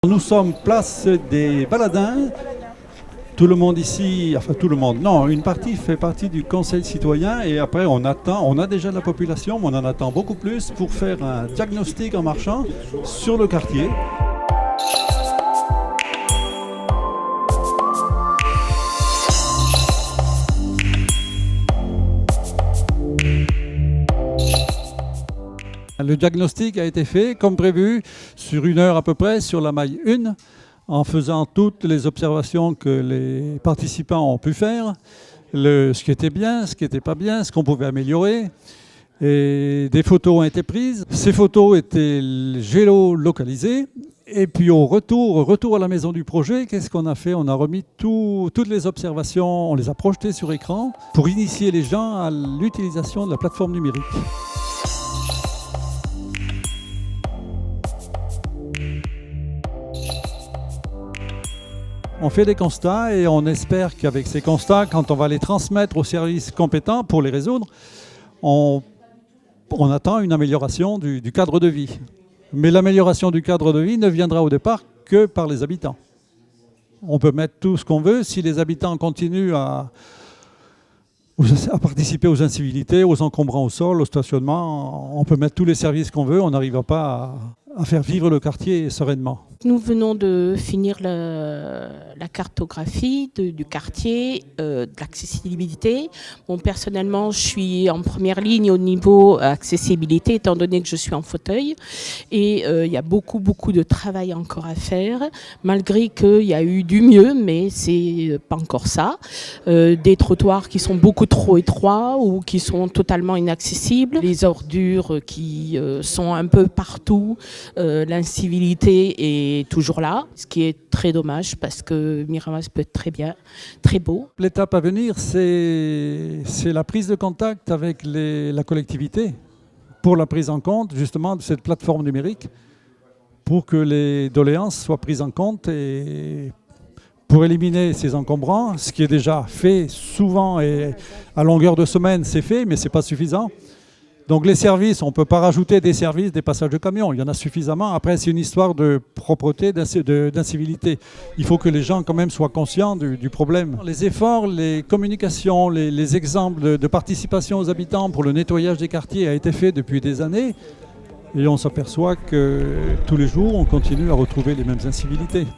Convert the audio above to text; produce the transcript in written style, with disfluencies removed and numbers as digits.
Nous sommes place des Baladins. Tout le monde ici, enfin tout le monde, non, une partie fait partie du conseil citoyen et après on a déjà la population, mais on en attend beaucoup plus pour faire un diagnostic en marchant sur le quartier. Le diagnostic a été fait, comme prévu, sur 1 heure à peu près, sur la maille 1, en faisant toutes les observations que les participants ont pu faire, ce qui était bien, ce qui n'était pas bien, ce qu'on pouvait améliorer. Et des photos ont été prises. Ces photos étaient géolocalisées. Et puis au retour à la maison du projet, qu'est-ce qu'on a fait? On a remis toutes les observations, on les a projetées sur écran pour initier les gens à l'utilisation de la plateforme numérique. On fait des constats et on espère qu'avec ces constats, quand on va les transmettre aux services compétents pour les résoudre, on attend une amélioration du cadre de vie. Mais l'amélioration du cadre de vie ne viendra au départ que par les habitants. On peut mettre tout ce qu'on veut. Si les habitants continuent à participer aux incivilités, aux encombrants au sol, au stationnement, on peut mettre tous les services qu'on veut, on n'arrivera pas à faire vivre le quartier sereinement. Nous venons de finir la cartographie du quartier, de l'accessibilité. Bon, personnellement, je suis en première ligne au niveau accessibilité, étant donné que je suis en fauteuil. Et il y a beaucoup de travail encore à faire, malgré qu'il y a eu du mieux, mais c'est pas encore ça. Des trottoirs qui sont beaucoup trop étroits ou qui sont totalement inaccessibles. Les ordures qui sont un peu partout. L'incivilité est toujours là, ce qui est très dommage parce que Miramas peut être très bien, très beau. L'étape à venir, c'est la prise de contact avec la collectivité pour la prise en compte justement de cette plateforme numérique pour que les doléances soient prises en compte et pour éliminer ces encombrants, ce qui est déjà fait souvent et à longueur de semaine, c'est fait, mais ce n'est pas suffisant. Donc les services, on ne peut pas rajouter des services, des passages de camions, il y en a suffisamment. Après, c'est une histoire de propreté, d'incivilité. Il faut que les gens quand même soient conscients du problème. Les efforts, les communications, les exemples de participation aux habitants pour le nettoyage des quartiers a été fait depuis des années. Et on s'aperçoit que tous les jours, on continue à retrouver les mêmes incivilités.